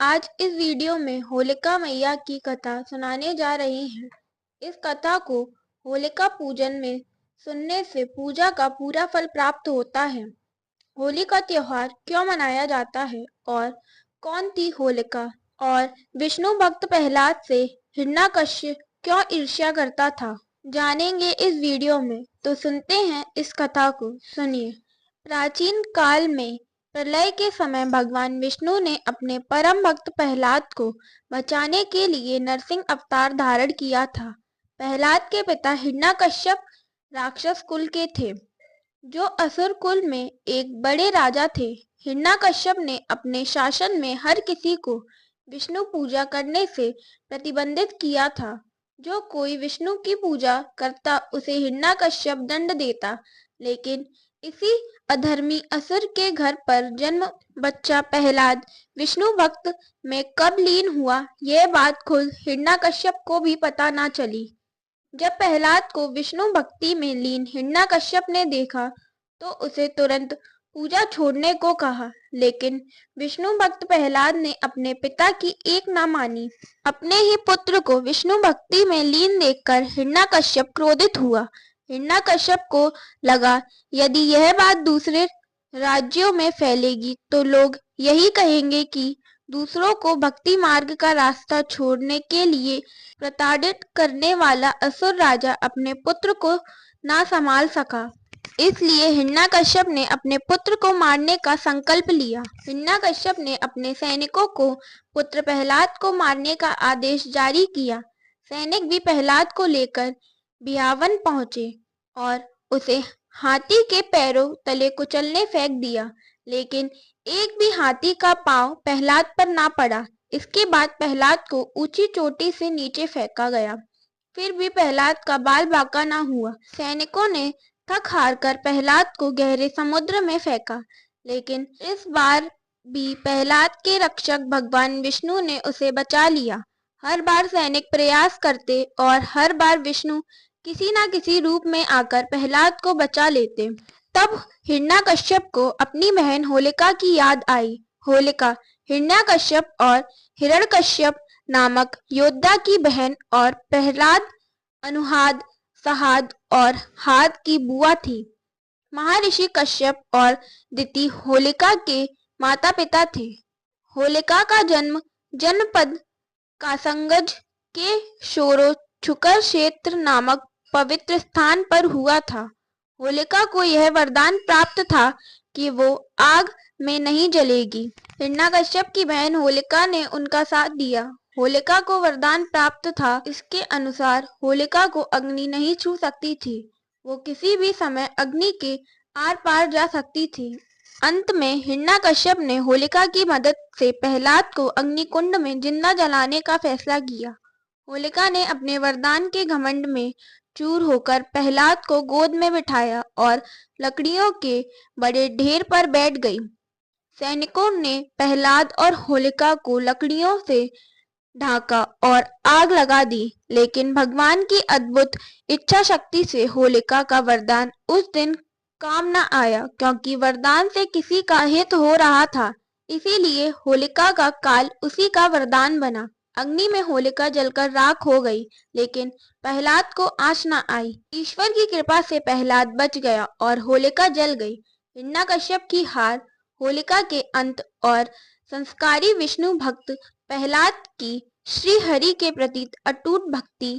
आज इस वीडियो में होलिका मैया की कथा सुनाने जा रहे हैं। इस कथा को होलिका पूजन में सुनने से पूजा का पूरा फल प्राप्त होता है। होली का त्योहार क्यों मनाया जाता है और कौन थी होलिका, और विष्णु भक्त प्रहलाद से हिरण्यकश्यप क्यों ईर्ष्या करता था, जानेंगे इस वीडियो में। तो सुनते हैं इस कथा को। सुनिए। प्राचीन काल में प्रलय के समय भगवान विष्णु ने अपने परम भक्त प्रहलाद को बचाने के लिए नरसिंह अवतार धारण किया था। प्रहलाद के पिता हिरण्यकश्यप राक्षस कुल के थे, जो असुर कुल में एक बड़े राजा थे। हिरण्यकश्यप ने अपने शासन में हर किसी को विष्णु पूजा करने से प्रतिबंधित किया था। जो कोई विष्णु की पूजा करता उसे हिरण्यकश्यप दंड देता। लेकिन इसी अधर्मी असुर के घर पर जन्म बच्चा प्रहलाद विष्णु भक्त में कब लीन हुआ, यह बात खुद हिरण्यकश्यप को भी पता न चली। जब प्रहलाद को विष्णु भक्ति में लीन हिरण्यकश्यप ने देखा तो उसे तुरंत पूजा छोड़ने को कहा, लेकिन विष्णु भक्त प्रहलाद ने अपने पिता की एक ना मानी। अपने ही पुत्र को विष्णु भक्ति में लीन देखकर हिरण्यकश्यप क्रोधित हुआ। हिरण्यकश्यप को लगा, यदि यह बात दूसरे राज्यों में फैलेगी तो लोग यही कहेंगे कि दूसरों को भक्ति मार्ग का रास्ता छोड़ने के लिए प्रताड़ित करने वाला असुर राजा अपने पुत्र को ना संभाल सका। इसलिए हिरण्यकश्यप ने अपने पुत्र को मारने का संकल्प लिया। हिरण्यकश्यप ने अपने सैनिकों को पुत्र प्रहलाद को मारने का आदेश जारी किया। सैनिक भी प्रहलाद को लेकर बिहावन पहुंचे और उसे हाथी के पैरों तले कुचलने फेंक दिया, लेकिन एक भी हाथी का पांव प्रहलाद पर ना पड़ा। इसके बाद प्रहलाद को ऊंची चोटी से नीचे फेंका गया, फिर भी प्रहलाद का बाल बांका ना हुआ। सैनिकों ने थक हार कर प्रहलाद को गहरे समुद्र में फेंका, लेकिन इस बार भी प्रहलाद के रक्षक भगवान विष्णु ने उसे बचा लिया। हर बार सैनिक प्रयास करते और हर बार विष्णु किसी न किसी रूप में आकर प्रहलाद को बचा लेते। तब हिरण्यकश्यप को अपनी बहन होलिका की याद आई। होलिका हिरण्यकश्यप और हिरण्यकश्यप नामक योद्धा की बहन और प्रहलाद, अनुहाद, सहाद और हाद की बुआ थी। महर्षि कश्यप और दिति होलिका के माता पिता थे। होलिका का जन्म जनपद कासंगज के शोरो छुकर क्षेत्र नामक पवित्र स्थान पर हुआ था। होलिका को यह वरदान प्राप्त था कि वो आग में नहीं जलेगी। हिरण्यकश्यप की बहन होलिका ने उनका साथ दिया। होलिका को वरदान प्राप्त था, इसके अनुसार होलिका को अग्नि नहीं छू सकती थी। वो किसी भी समय अग्नि के आर पार जा सकती थी। अंत में हिरण्यकश्यप ने होलिका की मदद से प्रहलाद को अग्निकुंड में जिंदा जलाने का फैसला किया। होलिका ने अपने वरदान के घमंड में चूर होकर प्रहलाद को गोद में बिठाया और लकड़ियों के बड़े ढेर पर बैठ गई। सैनिकों ने प्रहलाद और होलिका को लकड़ियों से ढाका और आग लगा दी, लेकिन भगवान की अद्भुत इच्छा शक्ति से होलिका का वरदान उस दिन काम न आया, क्योंकि वरदान से किसी का हित हो रहा था। इसीलिए होलिका का काल उसी का वरदान बना। अग्नि में होलिका जलकर राख हो गई, लेकिन प्रहलाद को आँच न आई। ईश्वर की कृपा से प्रहलाद बच गया और होलिका जल गई। हिरण्यकश्यप की हार होलिका के अंत और संस्कारी विष्णु भक्त प्रहलाद की श्री हरि के प्रति अटूट भक्ति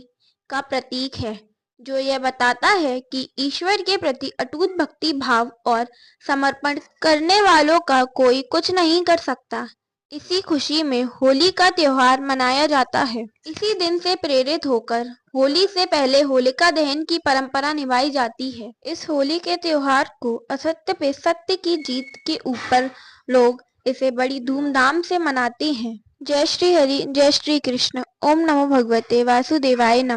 का प्रतीक है, जो यह बताता है कि ईश्वर के प्रति अटूट भक्ति भाव और समर्पण करने वालों का कोई कुछ नहीं कर सकता। इसी खुशी में होली का त्योहार मनाया जाता है। इसी दिन से प्रेरित होकर होली से पहले होलिका दहन की परंपरा निभाई जाती है। इस होली के त्योहार को असत्य पे सत्य की जीत के ऊपर लोग इसे बड़ी धूमधाम से मनाते हैं। जय श्री हरि, जय श्री कृष्ण। ओम नमो भगवते वासुदेवाय नमः।